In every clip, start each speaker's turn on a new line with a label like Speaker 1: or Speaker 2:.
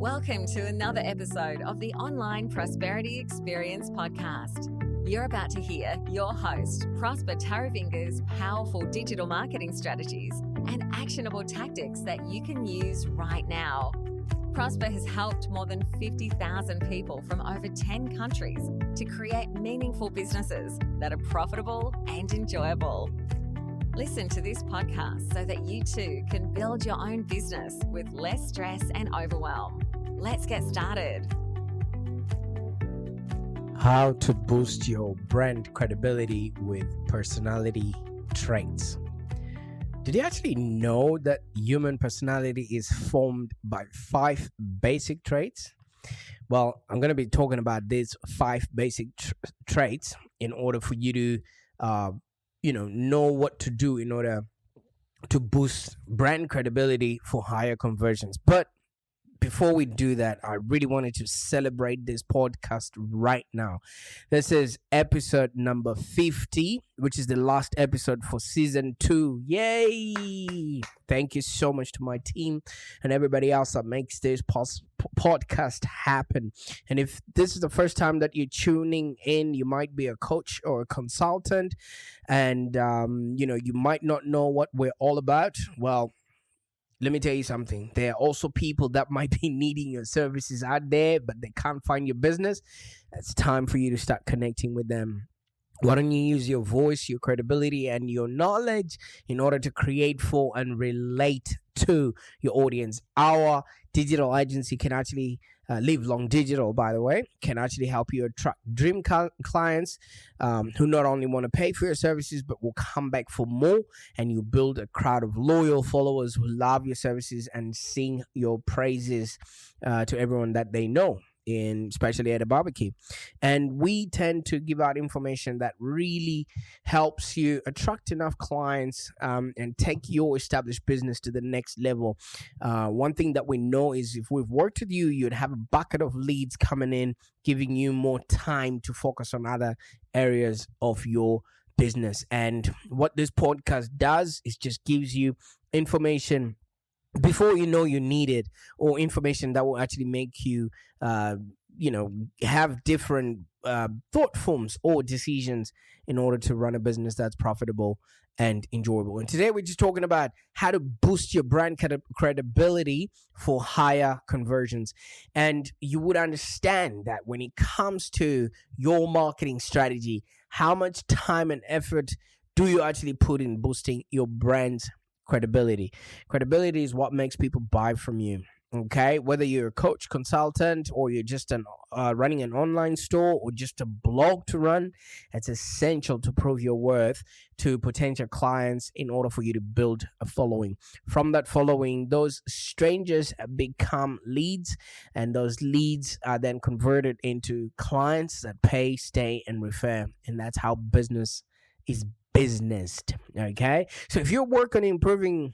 Speaker 1: Welcome to another episode of the Online Prosperity Experience podcast. You're about to hear your host, Prosper Taravinga's powerful digital marketing strategies and actionable tactics that you can use right now. Prosper has helped more than 50,000 people from over 10 countries to create meaningful businesses that are profitable and enjoyable. Listen to this podcast so that you too can build your own business with less stress and overwhelm. Let's get started.
Speaker 2: How to boost your brand credibility with personality traits. Did you actually know that human personality is formed by 5 basic traits? Well, I'm going to be talking about these 5 basic traits in order for you to know what to do in order to boost brand credibility for higher conversions. But before we do that, I really wanted to celebrate this podcast right now. This is episode number 50, which is the last episode for season 2. Yay! Thank you so much to my team and everybody else that makes this podcast happen. And if this is the first time that you're tuning in, you might be a coach or a consultant, and you might not know what we're all about. Well, let me tell you something. There are also people that might be needing your services out there, but they can't find your business. It's time for you to start connecting with them. Why don't you use your voice, your credibility, and your knowledge in order to create for and relate to your audience? Our digital agency can actually Live Long Digital, by the way, can actually help you attract dream clients who not only want to pay for your services, but will come back for more. And you build a crowd of loyal followers who love your services and sing your praises to everyone that they know, especially at a barbecue. And we tend to give out information that really helps you attract enough clients and take your established business to the next level. One thing that we know is if we've worked with you, you'd have a bucket of leads coming in, giving you more time to focus on other areas of your business. And what this podcast does is just gives you information before you know you need it, or information that will actually make you have different thought forms or decisions in order to run a business that's profitable and enjoyable. And today we're just talking about how to boost your brand credibility for higher conversions. And you would understand that when it comes to your marketing strategy, how much time and effort do you actually put in boosting your brand's credibility? Credibility is what makes people buy from you. Okay, whether you're a coach, consultant, or you're just running an online store or just a blog to run, it's essential to prove your worth to potential clients in order for you to build a following. From that following, those strangers become leads, and those leads are then converted into clients that pay, stay, and refer. And that's how business is businessed. Okay, so if you work on improving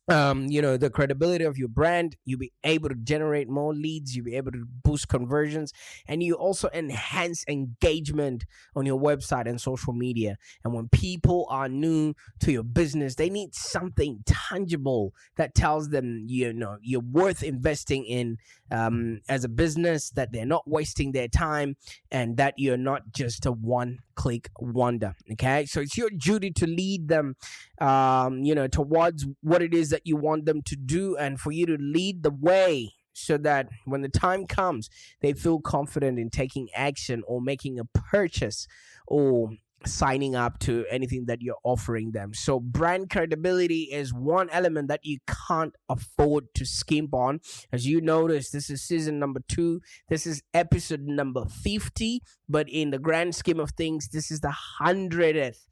Speaker 2: the credibility of your brand, you'll be able to generate more leads, you'll be able to boost conversions, and you also enhance engagement on your website and social media. And when people are new to your business, they need something tangible that tells them, you're worth investing in as a business, that they're not wasting their time, and that you're not just a one-click wonder. Okay, so it's your duty to lead them towards what it is that you want them to do, and for you to lead the way so that when the time comes, they feel confident in taking action or making a purchase or signing up to anything that you're offering them. So brand credibility is one element that you can't afford to skimp on. As you notice, this is season number 2. This is episode number 50. But in the grand scheme of things, this is the 100th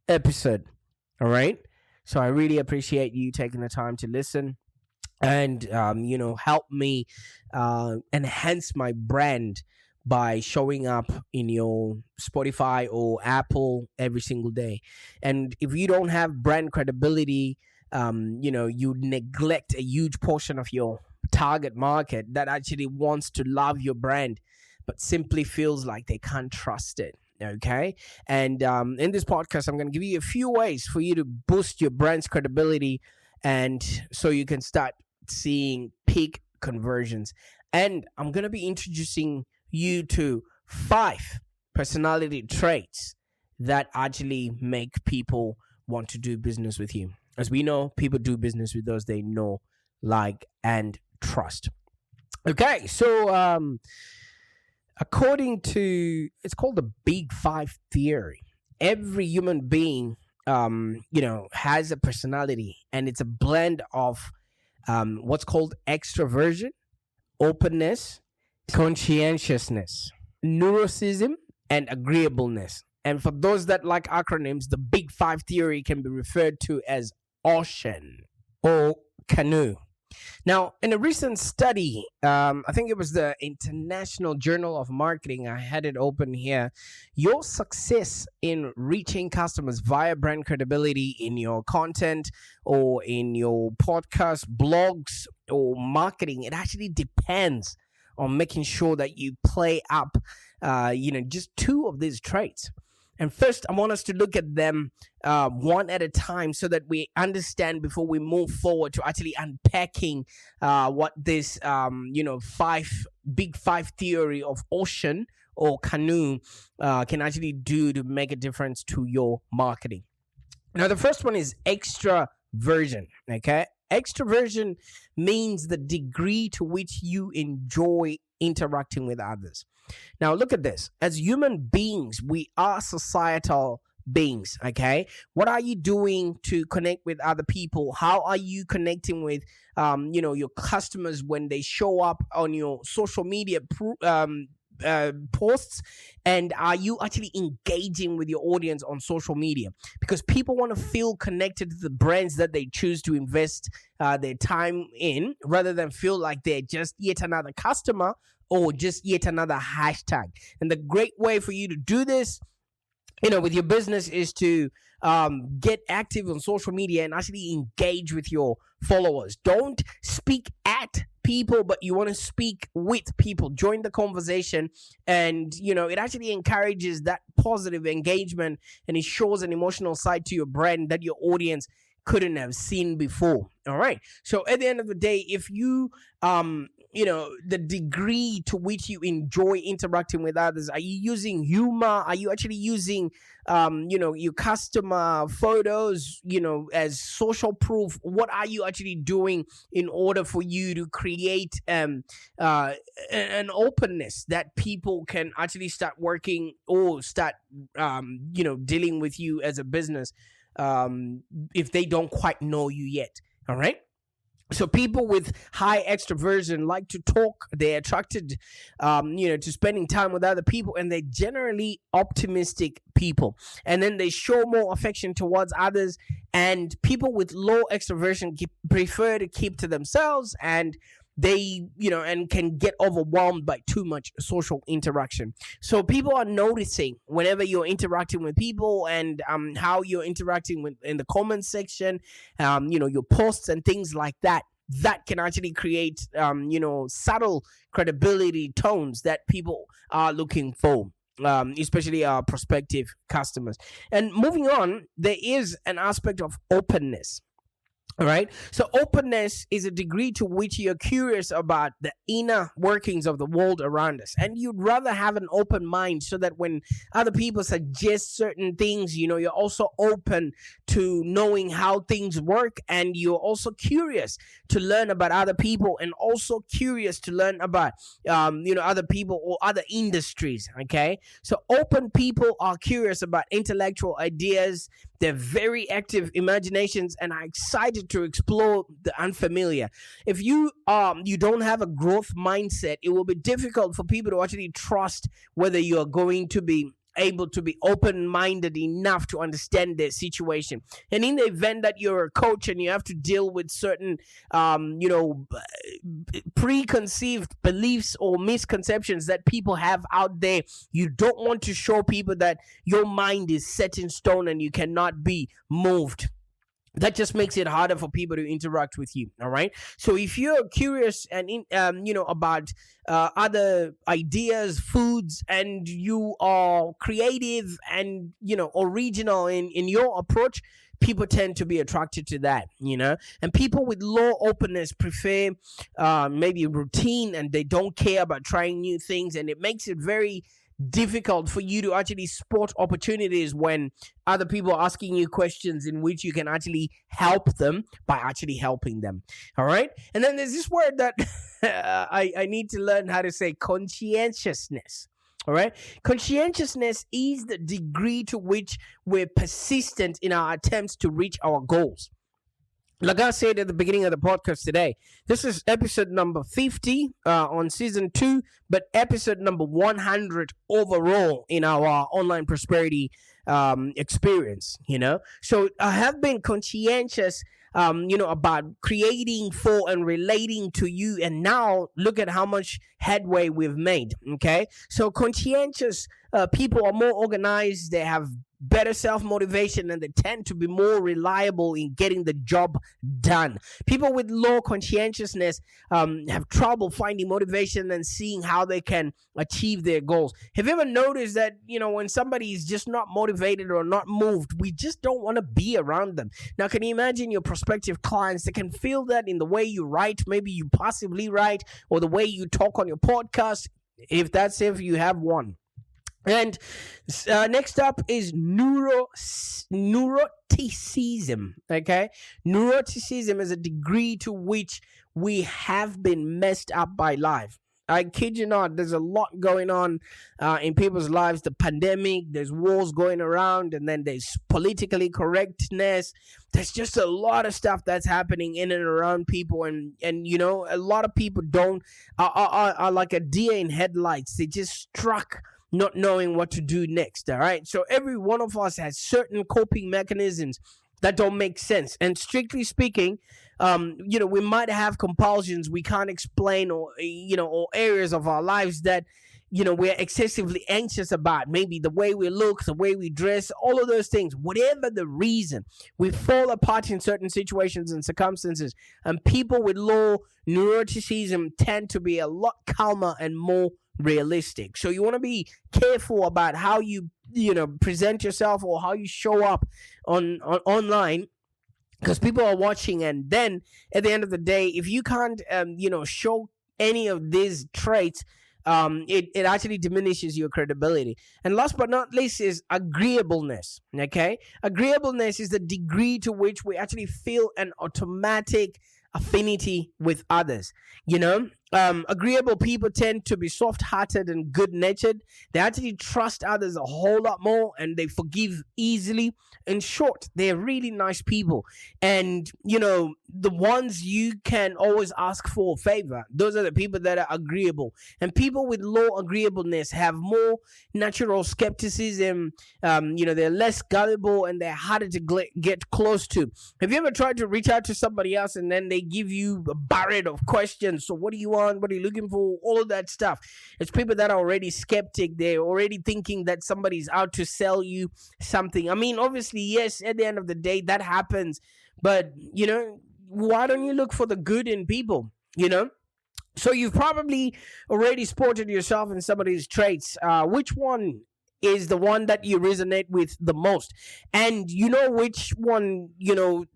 Speaker 2: episode. All right. So I really appreciate you taking the time to listen and, help me enhance my brand by showing up in your Spotify or Apple every single day. And if you don't have brand credibility, you neglect a huge portion of your target market that actually wants to love your brand, but simply feels like they can't trust it. Okay. And in this podcast, I'm going to give you a few ways for you to boost your brand's credibility, and so you can start seeing peak conversions. And I'm going to be introducing you to 5 personality traits that actually make people want to do business with you. As we know, people do business with those they know, like, and trust. Okay, so according to, it's called the Big 5 theory. Every human being, has a personality, and it's a blend of what's called extraversion, openness, conscientiousness, neuroticism, and agreeableness. And for those that like acronyms, the Big 5 theory can be referred to as OCEAN or CANOE. Now, in a recent study, I think it was the International Journal of Marketing, I had it open here, your success in reaching customers via brand credibility in your content or in your podcast, blogs, or marketing, it actually depends on making sure that you play up, just 2 of these traits. And first, I want us to look at them one at a time so that we understand before we move forward to actually unpacking what this, Big 5 theory of OCEAN or CANOE can actually do to make a difference to your marketing. Now, the first one is extraversion, okay? Extraversion means the degree to which you enjoy interacting with others. Now, look at this. As human beings, we are societal beings, okay? What are you doing to connect with other people? How are you connecting with, your customers when they show up on your social media posts? And are you actually engaging with your audience on social media? Because people want to feel connected to the brands that they choose to invest their time in, rather than feel like they're just yet another customer or just yet another hashtag. And the great way for you to do this, with your business, is to get active on social media and actually engage with your followers. Don't speak at people, but you want to speak with people. Join the conversation, and it actually encourages that positive engagement, and it shows an emotional side to your brand that your audience couldn't have seen before. All right. So at the end of the day, if you the degree to which you enjoy interacting with others, are you using humor? Are you actually using your customer photos as social proof? What are you actually doing in order for you to create an openness that people can actually start working or start dealing with you as a business if they don't quite know you yet? All right. So people with high extroversion like to talk. They're attracted, to spending time with other people, and they're generally optimistic people. And then they show more affection towards others. And people with low extroversion prefer to keep to themselves, and they, and can get overwhelmed by too much social interaction. So people are noticing whenever you're interacting with people, and how you're interacting in the comment section, your posts and things like that. That can actually create, subtle credibility tones that people are looking for, especially our prospective customers. And moving on, there is an aspect of openness. All right. So openness is a degree to which you're curious about the inner workings of the world around us. And you'd rather have an open mind so that when other people suggest certain things, you're also open to knowing how things work. And you're also curious to learn about other people, and also curious to learn about, other people or other industries. Okay. So open people are curious about intellectual ideas. They're very active imaginations and are excited to explore the unfamiliar. If you don't have a growth mindset, it will be difficult for people to actually trust whether you are going to be able to be open-minded enough to understand their situation. And in the event that you're a coach and you have to deal with certain preconceived beliefs or misconceptions that people have out there, you don't want to show people that your mind is set in stone and you cannot be moved. That just makes it harder for people to interact with you. All right. So if you're curious and about other ideas, foods, and you are creative and original in your approach, people tend to be attracted to that, and people with low openness prefer maybe routine, and they don't care about trying new things, and it makes it very difficult for you to actually spot opportunities when other people are asking you questions in which you can actually help them by actually helping them. All right. And then there's this word that I need to learn how to say: conscientiousness. All right. Conscientiousness is the degree to which we're persistent in our attempts to reach our goals. Like I said at the beginning of the podcast today, this is episode number 50 on season 2, but episode number 100 overall in our online prosperity experience, So I have been conscientious, about creating for and relating to you. And now look at how much headway we've made. Okay. So conscientious people are more organized. They have better self-motivation, and they tend to be more reliable in getting the job done. People with low conscientiousness have trouble finding motivation and seeing how they can achieve their goals. Have you ever noticed that, when somebody is just not motivated or not moved, we just don't want to be around them? Now, can you imagine your prospective clients? They can feel that in the way you write, maybe you passively write, or the way you talk on your podcast, if you have one. And next up is neuroticism. Okay, neuroticism is a degree to which we have been messed up by life. I kid you not, there's a lot going on in people's lives. The pandemic, there's wars going around, and then there's politically correctness. There's just a lot of stuff that's happening in and around people, and a lot of people are like a deer in headlights. They just struck, not knowing what to do next. All right. So every one of us has certain coping mechanisms that don't make sense. And strictly speaking, we might have compulsions we can't explain, or areas of our lives that, we're excessively anxious about. Maybe the way we look, the way we dress, all of those things, whatever the reason, we fall apart in certain situations and circumstances. And people with low neuroticism tend to be a lot calmer and more realistic. So you want to be careful about how you present yourself or how you show up on online, because people are watching. And then at the end of the day, if you can't show any of these traits, it actually diminishes your credibility. And last but not least is agreeableness. Okay, agreeableness is the degree to which we actually feel an automatic affinity with others. Agreeable people tend to be soft-hearted and good-natured. They actually trust others a whole lot more, and they forgive easily. In short, they're really nice people. And, the ones you can always ask for a favor, those are the people that are agreeable. And people with low agreeableness have more natural skepticism. They're less gullible, and they're harder to get close to. Have you ever tried to reach out to somebody else, and then they give you a barrage of questions? So what do you want? What are you looking for? All of that stuff. It's people that are already skeptic. They're already thinking that somebody's out to sell you something. I mean, obviously, yes, at the end of the day, that happens. But, why don't you look for the good in people, So you've probably already spotted yourself in some of these traits. Which one is the one that you resonate with the most? And which one,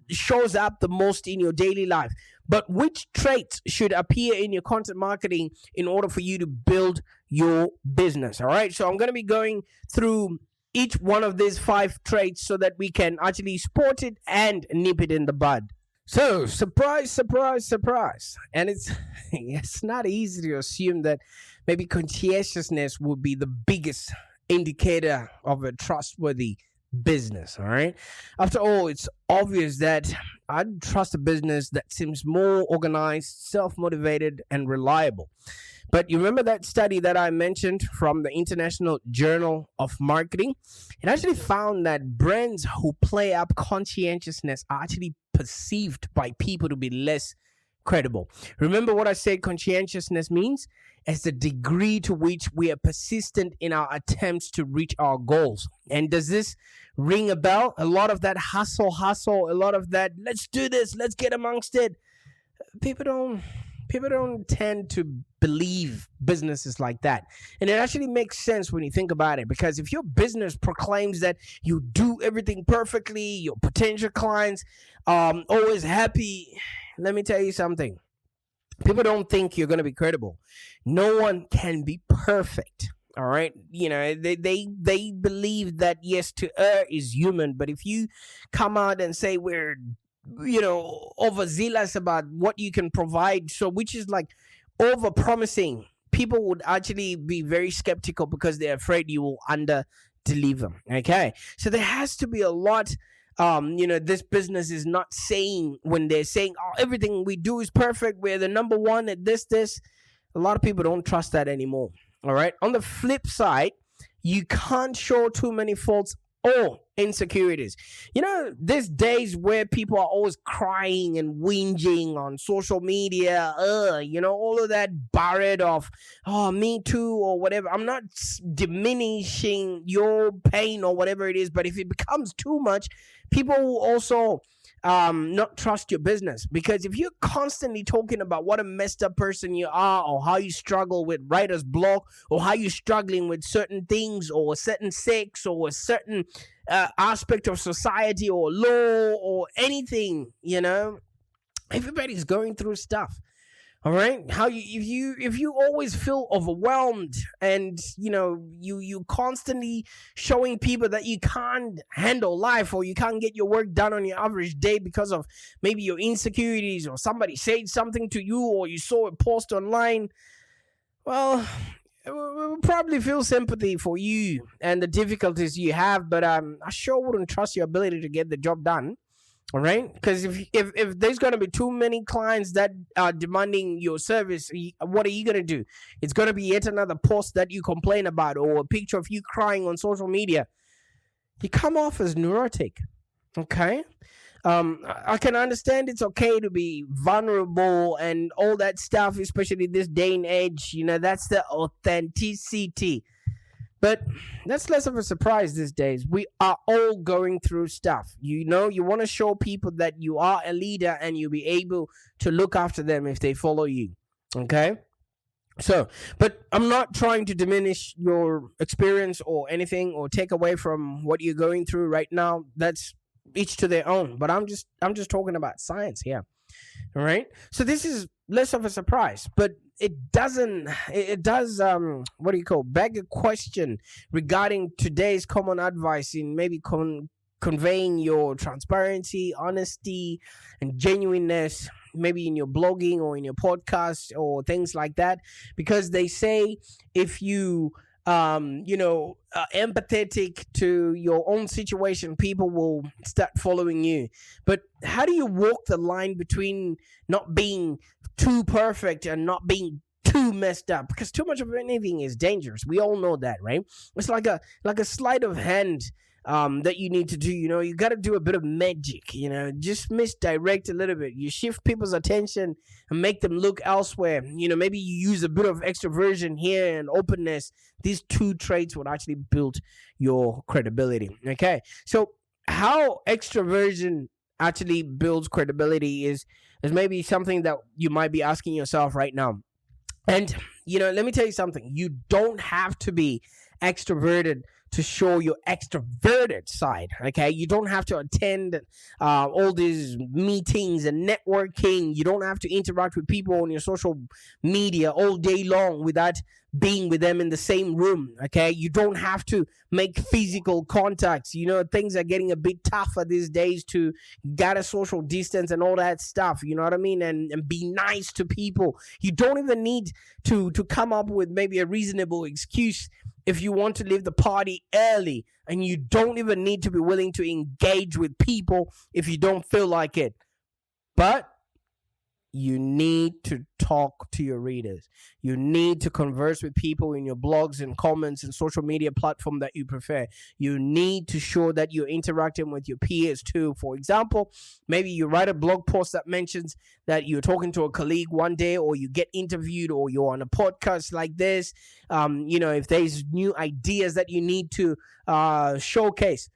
Speaker 2: shows up the most in your daily life. But which traits should appear in your content marketing in order for you to build your business? All right. So I'm going to be going through each one of these 5 traits so that we can actually spot it and nip it in the bud. So, surprise, surprise, surprise. And it's not easy to assume that maybe conscientiousness would be the biggest indicator of a trustworthy business. All right. After all, it's obvious that I'd trust a business that seems more organized, self-motivated, and reliable. But you remember that study that I mentioned from the International Journal of Marketing? It actually found that brands who play up conscientiousness are actually perceived by people to be less credible. Remember what I said conscientiousness means? It's the degree to which we are persistent in our attempts to reach our goals. And does this ring a bell? A lot of that hustle, a lot of that, let's do this, let's get amongst it. People People don't tend to believe businesses like that. And it actually makes sense when you think about it, because if your business proclaims that you do everything perfectly, your potential clients always happy, let me tell you something. People don't think you're going to be credible. No one can be perfect. All right. They believe that, yes, to err is human. But if you come out and say we're, overzealous about what you can provide, so which is like over promising, people would actually be very skeptical because they're afraid you will under deliver. Okay. So there has to be a lot. This business is not saying, when they're saying, oh, everything we do is perfect, we're the number one at this. A lot of people don't trust that anymore. All right. On the flip side, you can't show too many faults or insecurities. There's days where people are always crying and whinging on social media, all of that barrage of, oh, me too, or whatever. I'm not diminishing your pain or whatever it is, but if it becomes too much, people will also not trust your business. Because if you're constantly talking about what a messed up person you are, or how you struggle with writer's block, or how you're struggling with certain things, or a certain sex, or a certain aspect of society or law or anything, everybody's going through stuff. All right. If you always feel overwhelmed, and you constantly showing people that you can't handle life, or you can't get your work done on your average day because of maybe your insecurities, or somebody said something to you, or you saw a post online, well, we'll probably feel sympathy for you and the difficulties you have, but I sure wouldn't trust your ability to get the job done. All right, because if there's going to be too many clients that are demanding your service, what are you going to do? It's going to be yet another post that you complain about, or a picture of you crying on social media. You come off as neurotic. Okay. I can understand it's okay to be vulnerable and all that stuff, especially this day and age. That's the authenticity. But that's less of a surprise these days. We are all going through stuff. You want to show people that you are a leader, and you'll be able to look after them if they follow you. Okay? So, but I'm not trying to diminish your experience or anything, or take away from what you're going through right now. That's each to their own. But I'm just talking about science here. All right? So this is less of a surprise, but it does beg a question regarding today's common advice in maybe conveying your transparency, honesty, and genuineness, maybe in your blogging or in your podcast or things like that. Because they say if you empathetic to your own situation, people will start following you. But how do you walk the line between not being too perfect and not being too messed up? Because too much of anything is dangerous. We all know that, right? It's like a sleight of hand that you need to do. You got to do a bit of magic, just misdirect a little bit. You shift people's attention and make them look elsewhere. Maybe you use a bit of extraversion here and openness. These two traits would actually build your credibility. Okay. So how extraversion actually builds credibility is maybe something that you might be asking yourself right now. And, let me tell you something. You don't have to be extroverted to show your extraverted side. Okay, you don't have to attend all these meetings and networking. You don't have to interact with people on your social media all day long without being with them in the same room. Okay, you don't have to make physical contacts. Things are getting a bit tougher these days to gotta social distance and all that stuff. You know what I mean? And be nice to people. You don't even need to come up with maybe a reasonable excuse if you want to leave the party early, and you don't even need to be willing to engage with people if you don't feel like it. But you need to talk to your readers. You need to converse with people in your blogs and comments and social media platform that you prefer. You need to show that you're interacting with your peers too. For example, maybe you write a blog post that mentions that you're talking to a colleague one day, or you get interviewed, or you're on a podcast like this. If there's new ideas that you need to showcase,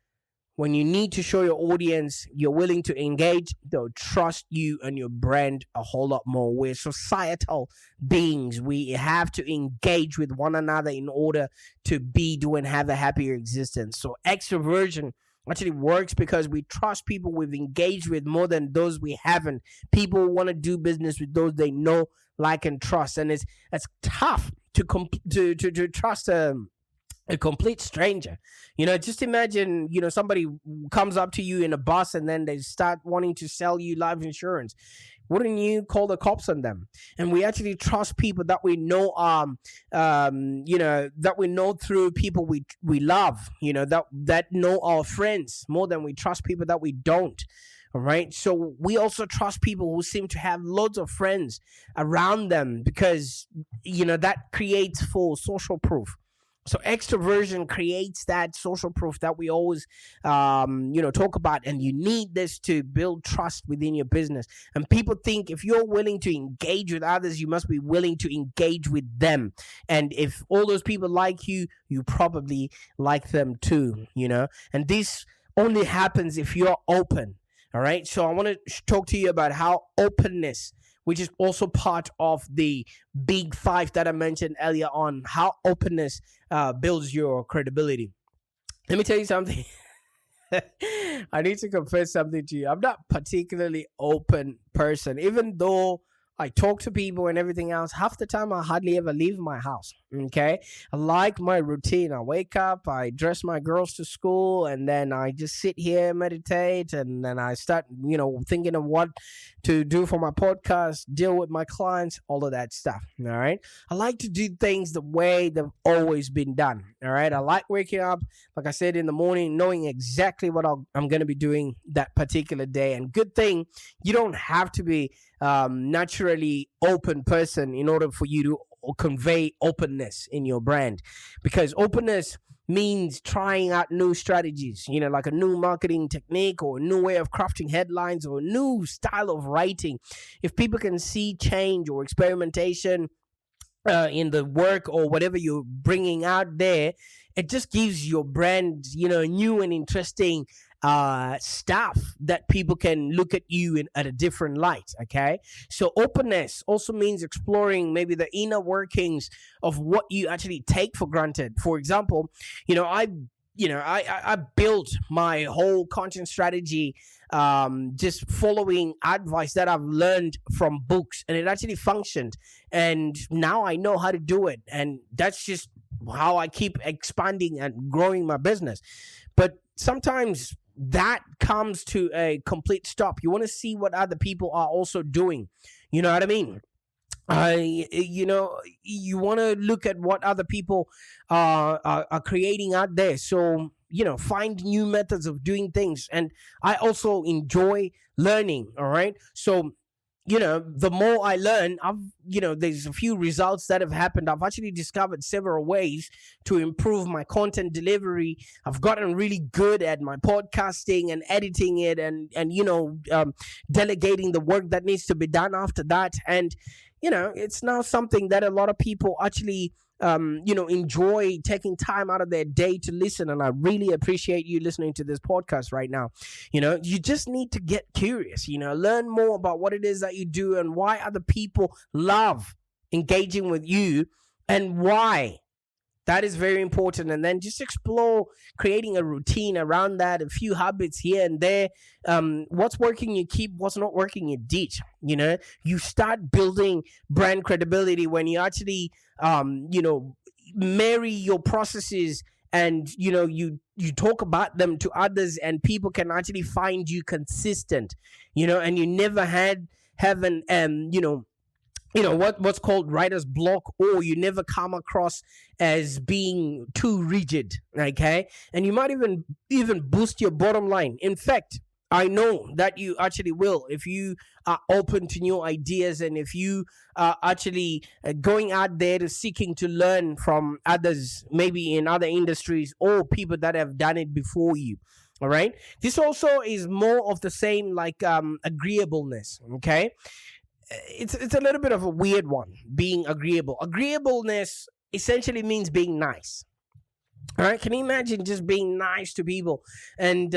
Speaker 2: when you need to show your audience you're willing to engage, they'll trust you and your brand a whole lot more. We're societal beings. We have to engage with one another in order to do and have a happier existence. So extroversion actually works because we trust people we've engaged with more than those we haven't. People want to do business with those they know, like, and trust. And it's tough to trust a complete stranger. Just imagine, somebody comes up to you in a bus and then they start wanting to sell you life insurance. Wouldn't you call the cops on them? And we actually trust people that we know, that we know through people we love, that know our friends more than we trust people that we don't. All right. So we also trust people who seem to have loads of friends around them because, that creates full social proof. So extroversion creates that social proof that we always, talk about. And you need this to build trust within your business. And people think if you're willing to engage with others, you must be willing to engage with them. And if all those people like you, you probably like them too, And this only happens if you're open. All right. So I want to talk to you about how openness, which is also part of the big 5 that I mentioned earlier on, how openness builds your credibility. Let me tell you something. I need to confess something to you. I'm not particularly open person, even though I talk to people and everything else. Half the time, I hardly ever leave my house. Okay. I like my routine. I wake up, I dress my girls to school, and then I just sit here, meditate, and then I start, thinking of what to do for my podcast, deal with my clients, all of that stuff. All right. I like to do things the way they've always been done. All right. I like waking up, like I said, in the morning, knowing exactly what I'm going to be doing that particular day. And good thing, you don't have to be naturally open person in order for you to convey openness in your brand, because openness means trying out new strategies, like a new marketing technique or a new way of crafting headlines or a new style of writing. If people can see change or experimentation in the work or whatever you're bringing out there, it just gives your brand, new and interesting stuff that people can look at you at a different light. Okay. So openness also means exploring maybe the inner workings of what you actually take for granted. For example, I built my whole content strategy just following advice that I've learned from books, and it actually functioned. And now I know how to do it. And that's just how I keep expanding and growing my business. But sometimes that comes to a complete stop. You want to see what other people are also doing. You know what I mean? You want to look at what other people are creating out there. So, find new methods of doing things. And I also enjoy learning. All right. So, the more I learn, there's a few results that have happened. I've actually discovered several ways to improve my content delivery. I've gotten really good at my podcasting and editing it and delegating the work that needs to be done after that. And, it's now something that a lot of people actually enjoy taking time out of their day to listen. And I really appreciate you listening to this podcast right now. You just need to get curious, learn more about what it is that you do and why other people love engaging with you and why. That is very important. And then just explore creating a routine around that, a few habits here and there. What's working, you keep. What's not working, you ditch. You start building brand credibility when you actually, marry your processes and, you talk about them to others, and people can actually find you consistent, and you never have what's called writer's block, or you never come across as being too rigid. Okay. And you might even boost your bottom line. In fact, I know that you actually will if you are open to new ideas, and if you are actually going out there to seeking to learn from others, maybe in other industries or people that have done it before you. All right. This also is more of the same, like agreeableness. Okay. It's a little bit of a weird one, being agreeable. Agreeableness essentially means being nice. All right, can you imagine just being nice to people? And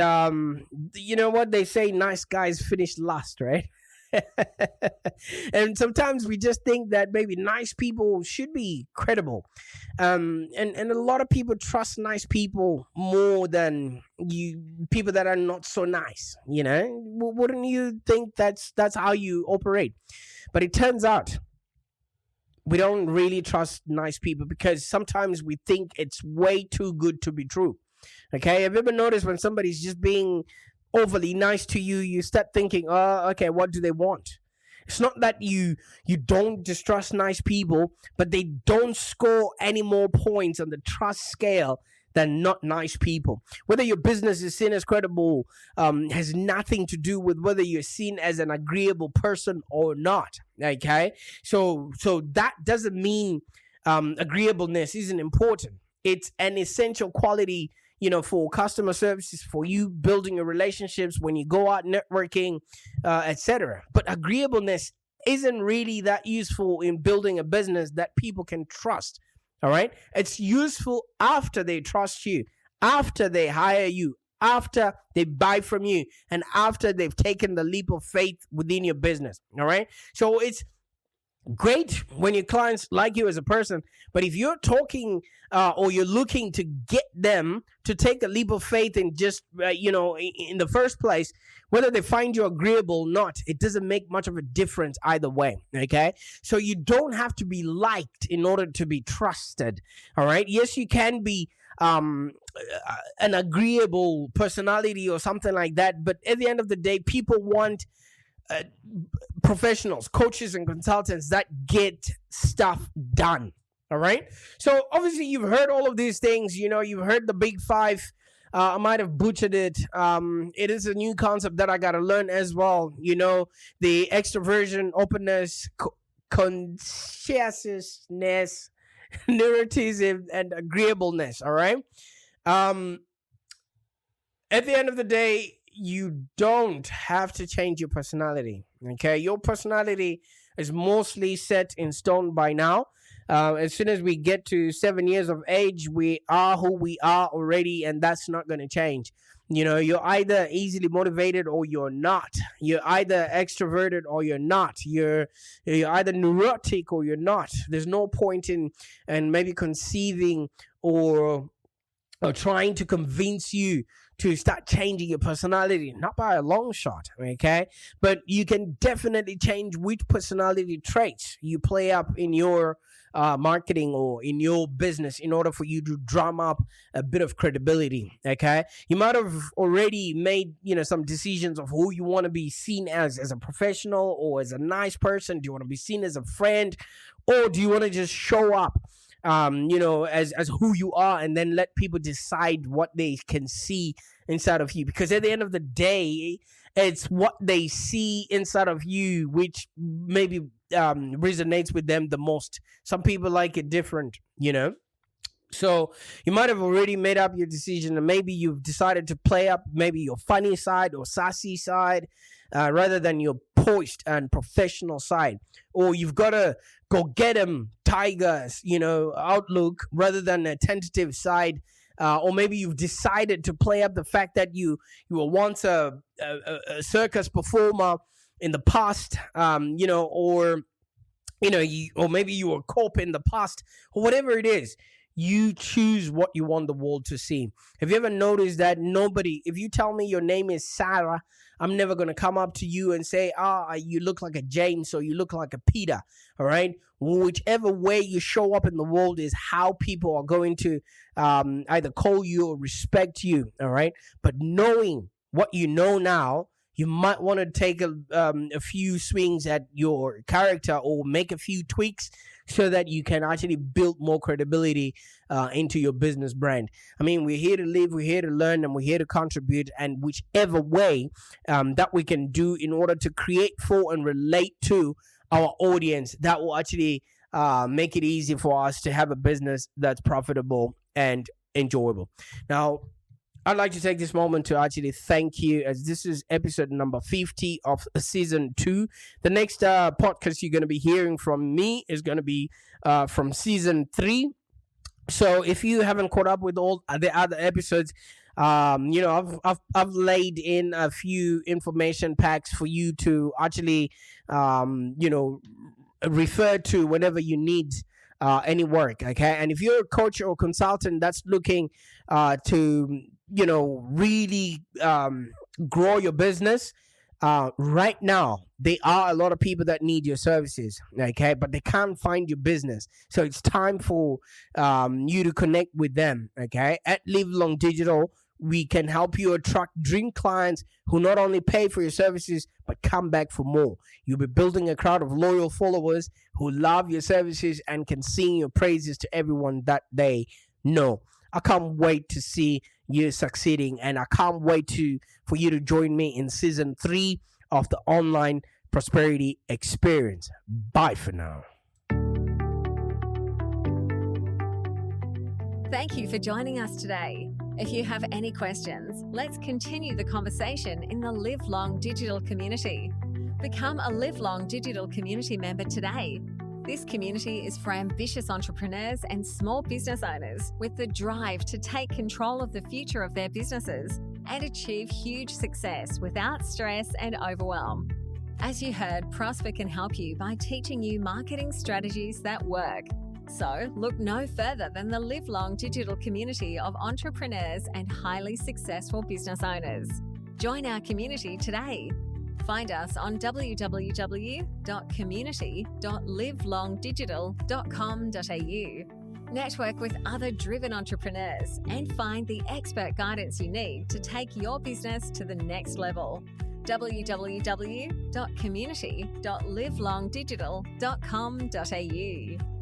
Speaker 2: you know what they say, nice guys finish last, right? And sometimes we just think that maybe nice people should be credible, and a lot of people trust nice people more than you people that are not so nice. Wouldn't you think that's how you operate? But it turns out we don't really trust nice people because sometimes we think it's way too good to be true. Okay, have you ever noticed when somebody's just being overly nice to you, you start thinking, oh, okay, what do they want? It's not that you don't distrust nice people, but they don't score any more points on the trust scale than not nice people. Whether your business is seen as credible has nothing to do with whether you're seen as an agreeable person or not. Okay, so that doesn't mean agreeableness isn't important. It's an essential quality, for customer services, for you building your relationships when you go out networking, etc. But agreeableness isn't really that useful in building a business that people can trust. All right, it's useful after they trust you, after they hire you, after they buy from you, and after they've taken the leap of faith within your business. All right, so it's great when your clients like you as a person, but if you're talking or you're looking to get them to take a leap of faith and just in the first place, whether they find you agreeable or not, it doesn't make much of a difference either way. Okay, so you don't have to be liked in order to be trusted. All right, yes, you can be an agreeable personality or something like that, but at the end of the day, people want professionals, coaches, and consultants that get stuff done. All right, so obviously you've heard all of these things. You've heard the big five. I might have butchered it. It is a new concept that I got to learn as well. The extraversion, openness, conscientiousness, neuroticism, and agreeableness. All right. At the end of the day, you don't have to change your personality. Okay, your personality is mostly set in stone by now. As soon as we get to 7 years of age, we are who we are already, and that's not going to change. You're either easily motivated or you're not. You're either extroverted or you're not. You're either neurotic or you're not. There's no point in maybe conceiving or trying to convince you to start changing your personality, not by a long shot, okay? But you can definitely change which personality traits you play up in your marketing or in your business in order for you to drum up a bit of credibility, okay? You might have already made, some decisions of who you want to be seen as a professional or as a nice person. Do you want to be seen as a friend, or do you want to just show up as who you are, and then let people decide what they can see inside of you? Because at the end of the day, it's what they see inside of you which maybe resonates with them the most. Some people like it different. So you might have already made up your decision, and maybe you've decided to play up maybe your funny side or sassy side rather than your poised and professional side. Or you've got a go get 'em tigers, outlook rather than a tentative side. Or maybe you've decided to play up the fact that you were once a circus performer in the past, or maybe you were a cop in the past, or whatever it is. You choose what you want the world to see. Have you ever noticed that if you tell me your name is Sarah, I'm never going to come up to you and say, you look like a James or you look like a Peter. All right. Whichever way you show up in the world is how people are going to either call you or respect you. All right. But knowing what you know now, you might want to take a few swings at your character or make a few tweaks so that you can actually build more credibility into your business brand. I mean, we're here to live, we're here to learn, and we're here to contribute. And whichever way that we can do in order to create for and relate to our audience, that will actually make it easy for us to have a business that's profitable and enjoyable. Now, I'd like to take this moment to actually thank you, as this is episode number 50 of season 2. The next podcast you're going to be hearing from me is going to be from season 3. So if you haven't caught up with all the other episodes, I've laid in a few information packs for you to actually, refer to whenever you need any work. Okay, and if you're a coach or consultant that's looking to really grow your business, right now there are a lot of people that need your services, okay, but they can't find your business. So it's time for you to connect with them. Okay, at Live Long Digital, we can help you attract dream clients who not only pay for your services but come back for more. You'll be building a crowd of loyal followers who love your services and can sing your praises to everyone that they know. I can't wait to see you succeeding, and I can't wait for you to join me in season 3 of the Online Prosperity Experience. Bye for now.
Speaker 1: Thank you for joining us today. If you have any questions, let's continue the conversation in the Live Long Digital community. Become a Live Long Digital community member today. This community is for ambitious entrepreneurs and small business owners with the drive to take control of the future of their businesses and achieve huge success without stress and overwhelm. As you heard, Prosper can help you by teaching you marketing strategies that work. So look no further than the Live Long Digital community of entrepreneurs and highly successful business owners. Join our community today. Find us on www.community.livelongdigital.com.au. Network with other driven entrepreneurs and find the expert guidance you need to take your business to the next level. www.community.livelongdigital.com.au